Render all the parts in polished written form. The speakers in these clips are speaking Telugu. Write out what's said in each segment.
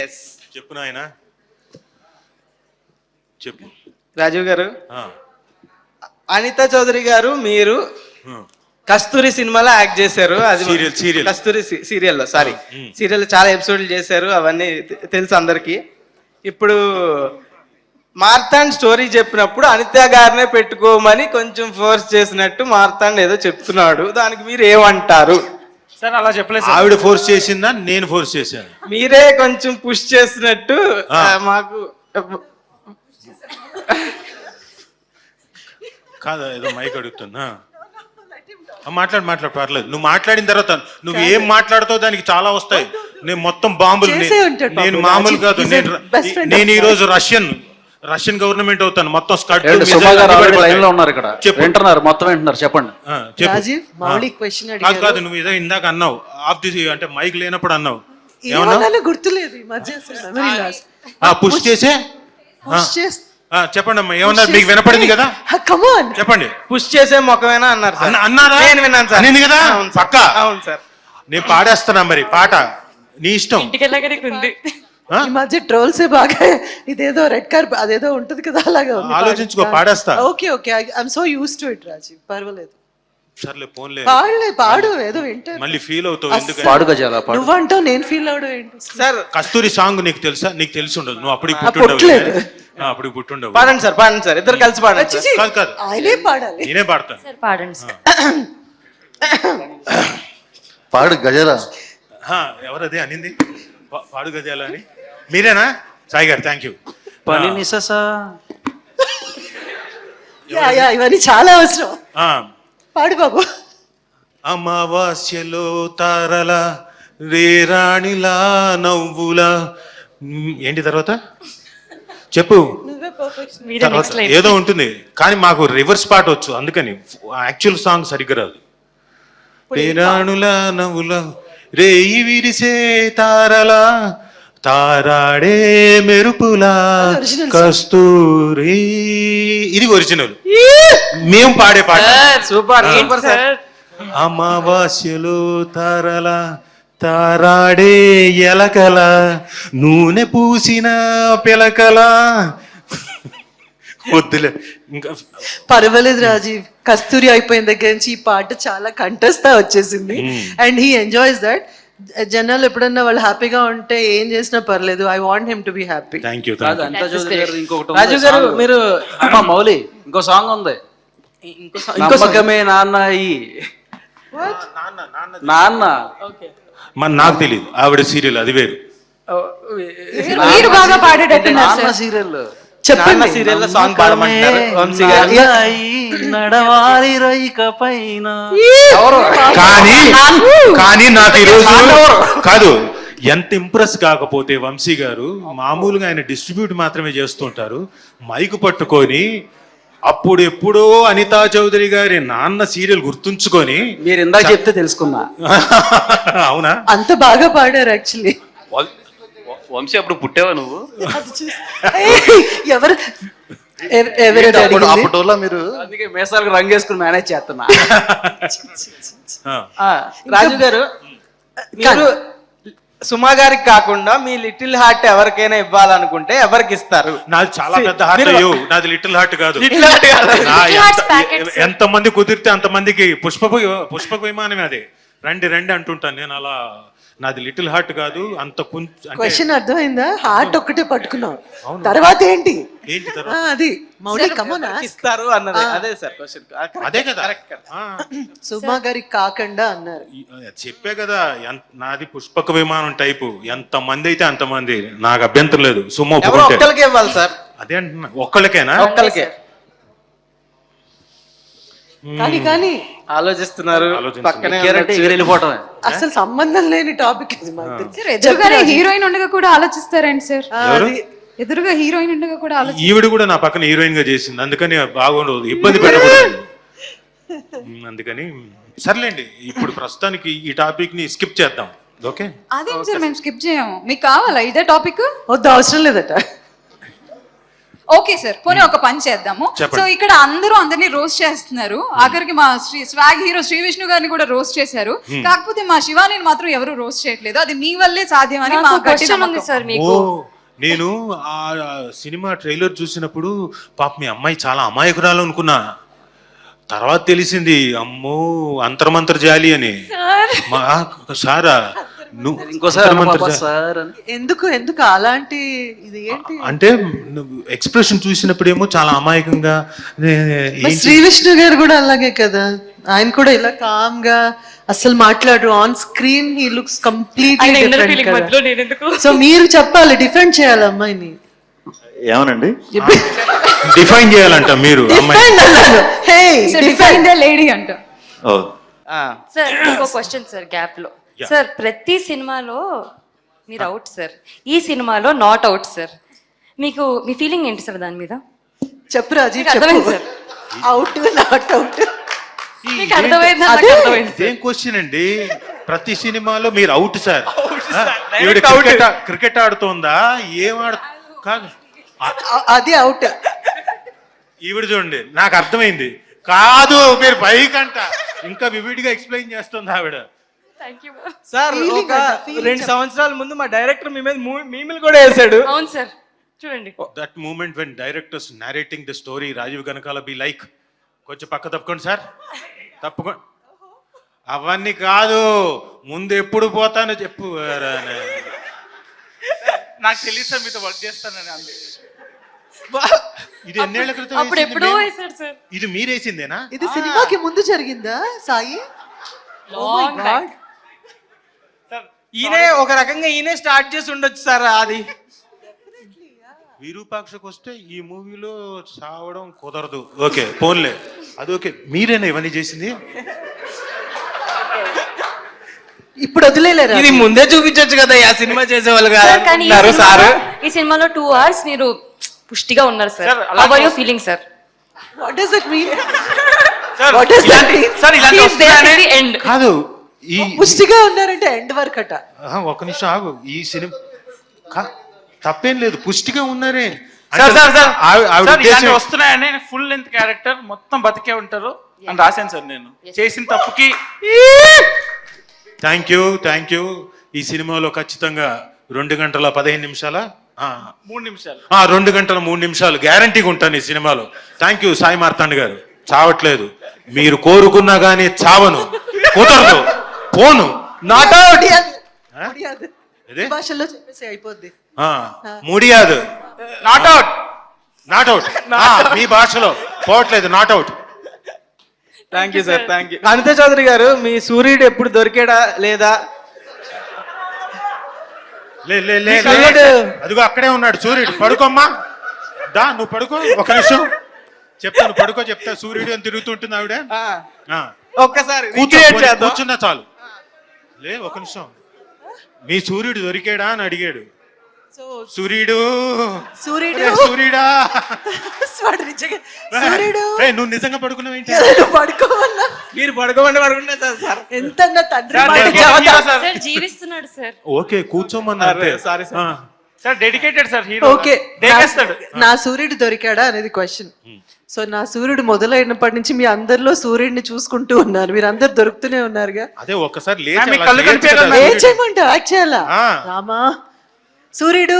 చెప్పు నాయన చెప్పు. రాజీవ్ గారు, అనితా చౌదరి గారు మీరు కస్తూరి సినిమాలో యాక్ట్ చేశారు. అది సీరియల్ కస్తూరి సీరియల్లో సీరియల్ చాలా ఎపిసోడ్లు చేశారు, అవన్నీ తెలుసు అందరికి. ఇప్పుడు మార్తాండ్ స్టోరీ చెప్పినప్పుడు అనితా గారినే పెట్టుకోమని కొంచెం ఫోర్స్ చేసినట్టు మార్తాండ్ ఏదో చెప్తున్నాడు, దానికి మీరు ఏమంటారు? సార్ అలా చెప్పలేదు. ఆవిడ ఫోర్స్ చేసిందా నేను ఫోర్స్ చేశాను? మీరే కొంచెం పుష్ చేసినట్టు మాకు. కాదా, ఏదో మైక్ అడుగుతున్నా. మాట్లాడు పర్లేదు. నువ్వు మాట్లాడిన తర్వాత నువ్వు ఏం మాట్లాడుతావు దానికి చాలా వస్తాయి. నేను మొత్తం బాంబులు, నేను మామూలు కాదు. నేను ఈ రోజు రష్యన్ గవర్నమెంట్ అవుతాను. మొత్తం స్కట్ వింటున్నారు, మొత్తం వింటున్నారు. చెప్పండి. కాదు నువ్వు ఏదో ఇందాక అన్నావు, ఆఫ్ ది అంటే మైక్ లేనప్పుడు అన్నావు. గుర్తులేదు. పుష్ చేసే చెప్పండి అమ్మా, ఏమన్నారు? మీకు వినపడింది కదా, చెప్పండి. పుష్ చేసే మొక్కమేనా అన్నారు? అన్నారా? నేను విన్నాను సార్. అనింది కదా పక్క. అవును సార్. నేను పాడేస్తున్నా, మరి పాట నీ ఇష్టం. ఈ మధ్య ట్రోల్సే బాగా ఇదేదో రెడ్ కార్ప్ అదేదో ఉంటది కదా, అలాగా ఆలోచించుకో, పాడేస్తా. Okay I'm so used to it Rajiv, పర్వాలేదు. సర్లే పోన్లే, పాడు ఏదో వింటారు, మళ్ళీ ఫీల్ అవుతావు. ఎందుకు నువ్వంటావు నేను ఫీల్ అవడం ఏంటి సార్? కస్తూరి సాంగ్ నీకు తెలుసా? నీకు తెలిసి ఉండదు, నువ్వు అప్పుడు పుట్టుండవు. అప్పుడు పుట్టుండవు. పాడండి సార్, ఇద్దరు కలిసి పాడండి. కాదు ఆయనే పాడాలి, నేనే పాడతాను. పాడు గజల. ఎవరది అనింది పాడు గజాల అని? మీరేనా? సాయి గారు, థ్యాంక్ యూ. ఇవన్నీ చాలా అవసరం. పాడు బాబు. అమావాస్యలో తారల రేరాణిలా నవ్వులా, ఏంటి తర్వాత చెప్పు. ఏదో ఉంటుంది కానీ మాకు రివర్స్ పాట వచ్చు, అందుకని యాక్చువల్ సాంగ్ సరిగ్గా రాదు. రేరాణులా నవ్వులా రేయి విరిసే తారలా తారాడే మెరుపులా కస్తూరి, ఇది ఒరిజినల్. మేము పాడే పాట. Super sir. అమావాస్యలో తారల తారాడే ఎలకల నూనె పూసిన పిలకల. వద్దులే ఇంకా. పర్వాలేదు రాజీవ్, కస్తూరి అయిపోయిన దగ్గర నుంచి ఈ పాట చాలా కంటెస్తా వచ్చేసింది అండ్ హీ ఎంజాయ్స్ దట్. జనాలు ఎప్పుడన్నా వాళ్ళు హ్యాపీగా ఉంటే ఏం చేసినా పర్లేదు. I want him to be happy. Thank you. Raju garu మీరు మౌలి ఇంకో సాంగ్ ఉంది, నమ్మకమే నాన్న నాన్న. మన నాకు తెలియదు, ఆవిడ సీరియల్ అది వేరు. బాగా పాడేటట్టున్నారు సీరియల్. చెప్పండి, సీరియల్ సాంగ్ పాడమంటారు వంశీ గారు. నడవాలి రైక పైన. కానీ నాకు ఈరోజు కాదు, ఎంత ఇంప్రెస్ కాకపోతే వంశీ గారు మామూలుగా ఆయన డిస్ట్రిబ్యూట్ మాత్రమే చేస్తుంటారు. మైకు పట్టుకొని అప్పుడు ఎప్పుడో అనితా చౌదరి గారి నాన్న సీరియల్ గుర్తుంచుకొని మీరు ఇందాక చెప్తే తెలుసుకున్నా. అవునా? అంత బాగా పాడారు యాక్చువల్లీ. వంశీ అప్పుడు పుట్టేవా నువ్వు? ఎవరు అప్పట్లో మీరు అందుకే మేసాలకు రంగు వేసుకుని మేనేజ్ చేస్తున్నా. రాజు గారు, మీరు సుమా గారికి కాకుండా మీ లిటిల్ హార్ట్ ఎవరికైనా ఇవ్వాలనుకుంటే ఎవరికి ఇస్తారు? నాది చాలా పెద్ద హార్ట్. నాది లిటిల్ హార్ట్ కాదు. ఎంత మంది కుదిరితే అంత మందికి పుష్పక విమానమే అది. రండి అంటుంటాను నేను. అలా నాది లిటిల్ హార్ట్ కాదు. అంత క్వశ్చన్ అర్థమైందా? హార్ట్ ఒక్కటే పట్టుకున్నావు, తర్వాత ఏంటి అది మౌలి ఇస్తారు అన్నది. అదే సార్ క్వశ్చన్. అదే కదా, సుమా గారికి కాకుండా అన్నారు. చెప్పే కదా, నాది పుష్పక విమానం టైపు. ఎంత మంది అయితే అంత మంది, నాకు అభ్యంతరం లేదు. సుమా ఒక్కరికే ఇవ్వాలి సార్. అదే అంటున్నా, ఒక్కళ్ళకేనా? ఒక్కళ్ళకే. కానీ ఆలోచిస్తున్నారు, పక్కనే వెళ్ళిపోవటం. అసలు సంబంధం లేని టాపిక్ ఇది. హీరోయిన్ ఉండగా కూడా ఆలోచిస్తారండి సార్. ఎదురుగా హీరోయిన్ ఉండగా కూడా ఈవిడ కూడా నా పక్కన హీరోయిన్ గా చేసింది, అందుకని బాగుండదు, ఇబ్బంది పెట్టకూడదు. అందుకని సర్లేండి, ఇప్పుడు ప్రస్తుతానికి ఈ టాపిక్ ని స్కిప్ చేద్దాం. ఓకే? అదేం సార్, మేము స్కిప్ చేయము. మీకు కావాలా ఇదే టాపిక్? వద్దు, అవసరం లేదట. ఓకే సార్, పోనీ ఒక పని చేద్దాము. చెప్పండి. సో ఇక్కడ అందరూ అందరినీ రోస్ట్ చేస్తున్నారు, ఆఖరికి మా స్వాగ్ హీరో శ్రీ విష్ణు గారిని కూడా రోస్ట్ చేశారు. కాకపోతే మా శివాని మాత్రం ఎవరు రోస్ట్ చేయట్లేదు. అది మీ వల్లే సాధ్యమని మా నాకు గట్టి క్వశ్చన్ ఉంది నమ్మకం. సార్ ఓ మీకు. నేను ఆ సినిమా ట్రైలర్ చూసినప్పుడు పాప మీ అమ్మాయి చాలా అమాయకురాలు అనుకున్నా. తర్వాత తెలిసింది అమ్మో అంతర్మంతర్జాలి అని. మా సారా నువ్వు ఇంకోసారి అంతర్మంతర్జాలి. సార్ అని ఎందుకు అలాంటి ఇది ఏంటి? అంటే ఎక్స్ప్రెషన్ చూసినప్పుడేమో చాలా అమాయకంగా మరి శ్రీ విష్ణు గారు కూడా అలాగే కదా, ఆయన కూడా ఇలా కామ్ గా అసలు మాట్లాడు. ఆన్ స్క్రీన్ హీ లుక్స్ ఆయన inner feeling కంప్లీట్లీ మధ్యలో నేను ఎందుకు? సో మీరు చెప్పాలి, డిఫెండ్ చేయాలి అమ్మాయిని. ఏమనండి? డిఫైన్ చేయాలంట మీరు అమ్మాయి. Defend అన్నాను. Hey, So, defend. define the lady అంట. ఓ సార్ ఇంకో క్వశ్చన్ సార్ గ్యాప్ లో. సార్ ప్రతి సినిమాలో మీరు అవుట్ సార్, ఈ సినిమాలో నాట్ అవుట్ సార్. మీకు మీ ఫీలింగ్ ఏంటి సార్ దాని మీద? చెప్పు రాజీవ్, మీకు అర్థమైంది చెప్పు. సార్? Out not out. మీకు అర్థమైంది, నాకు అదే. అర్థమైంది. ఇదేం క్వశ్చన్ అండి? ప్రతి సినిమాలో మీరు అవుట్ సార్. ఈవిడ Direct out. క్రికెట్ ఆడుతోందా? ఏం కాదు అది అవుట్. ఈవిడ చూడండి, నాకు అర్థమైంది. కాదు మీరు పైకంట ఇంకా వివిడిగా ఎక్స్ప్లెయిన్ చేస్తుంది ఆవిడ. Thank you. సార్ Feeling ఒక అంట, feeling 2 సంవత్సరాల ముందు మా డైరెక్టర్ మీ మీద మీమిల్ కూడా వేసాడు. అవును సార్, చూడండి. That moment when directors narrating the story Rajeev Kanakala be like, కొంచెం పక్క తప్పుకోండి సార్, తప్పుకోండి. అవన్నీ కాదు, ముందు ఎప్పుడు పోతానో చెప్పు. నాకు తెలియదు సార్ మీతో వర్క్ చేస్తానని. ఇది ఎన్నేళ్ల క్రితం అప్పుడు వేసింది ఎప్పుడో మేము? వేశారు సార్. ఇది మీరేసిందేనా? ఇది సినిమాకి ముందు జరిగిందా సాయి? Long back. ఈయనే ఒక రకంగా ఈయనే స్టార్ట్ చేసి ఉండొచ్చు సార్ అది. విరూపాక్షకు వస్తే ఈ మూవీలో చావడం కుదరదు. ఓకే పోన్లే, అది ఓకే. మీరేనా ఇవన్నీ చేసింది? ఇప్పుడు వదిలేలేరా? ఇది ముందే చూపించొచ్చు కదా, ఆ సినిమా చేసే వాళ్ళు సార్, కానీ ఈ కాదు సార్. ఈ సినిమాలో 2 hours మీరు పుష్టిగా ఉన్నారు సార్. సార్, అలా how are you feeling sir? What does it mean? Sir, What does that mean? Sir ఇలాంటి He is there వస్తున్నాయని- till the end. కాదు ఈ పుష్టిగా ఉన్నారంటే ఎండ్ వరకు అట. ఒక నిమిషం ఆగు. ఈ సినిమా తప్పేం లేదు, పుష్టిగా ఉన్నారే. సార్ సార్ సార్ ఆవిడ సార్ ఇలాంటి ఉద్దేశం- వస్తున్నాయని ఫుల్ లెంత్ క్యారెక్టర్ మొత్తం బతికే ఉంటారు అని రాశాను సార్ నేను. చేసిన తప్పుకి థ్యాంక్ యూ. ఈ సినిమాలో ఖచ్చితంగా 2 గంటల 15 నిమిషాల 3 నిమిషాలు 2 గంటల 3 నిమిషాలు గ్యారంటీగా ఉంటాను ఈ సినిమాలో. థ్యాంక్ యూ సాయి మార్తాండ్ గారు. చావట్లేదు, మీరు కోరుకున్నా గానీ చావను, కుదరదు, పోను. Not out. ముడియాదు. ఇదే? ఈ భాషలో చెప్పేసి అయిపోద్ది. ముడియాదు, నాట్ అవుట్. Not out. మీ భాషలో పోవట్లేదు, not out. Thank you sir, thank you. Anitha Chowdary garu, మీ సూర్యుడు ఎప్పుడు దొరికాడా లేదా? లే సూర్యుడు. అదిగో అక్కడే ఉన్నాడు సూర్యుడు. పడుకోమ్మా, దా నువ్వు పడుకో. ఒక నిమిషం చెప్తాను, పడుకో చెప్తా. సూర్యుడు అని తిరుగుతుంటుంది ఆవిడ. ఒక్కసారి కూర్చో, recreate పోనీ, చేద్దాం. కూర్చున్నా చాలు. లే ఒక నిమిషం. మీ సూర్యుడు దొరికాడా అని అడిగాడు. సో సూర్యుడు సూర్యుడు ఒరే, సూర్యుడా. వాడు నిజంగా సూర్యుడు ఏయ్, నువ్వు నిజంగా పడుకున్నావేంటి? ఏదో పడుకోవాలా? మీరు పడుకోమంటే పడుకుంటే సార్. ఎంత నా తండ్రి సార్, మాట నేను చెబుతా. Hero sir. సార్ జీవిస్తున్నాడు సార్. ఓకే కూర్చోమన్నా అంతే. సారీ ఆ. Sir dedicated sir hero. Okay, దేకేస్తాడు. నా సూర్యుడు దొరికాడా అనేది క్వశ్చన్. సో నా సూర్యుడు మొదలైనప్పటి నుంచి మీ అందరిలో సూర్యుడిని చూసుకుంటూ ఉన్నారు, మీరు అందరు దొరుకుతూనే ఉన్నారుగా. అదే ఒక్కసారి లేచి ఆమె అలా కళ్ళు చేయొచ్చు కనిపించడం కదా లేదు. ఏం సూర్యుడు. చేయమంటావు? యాక్ట్ చేయాలా? ఆ. రామా సూర్యుడు,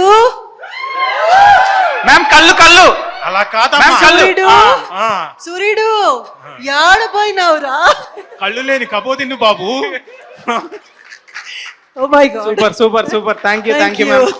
మ్యామ్ కళ్ళు కళ్ళు అలా కాదమ్మా. మ్యామ్, కళ్ళు. సూర్యుడు, ఆ, సూర్యుడు యాడపోయినావురా? కళ్ళు లేని కబోదిన్ను బాబు. Oh my god, super super super. Thank you ma'am.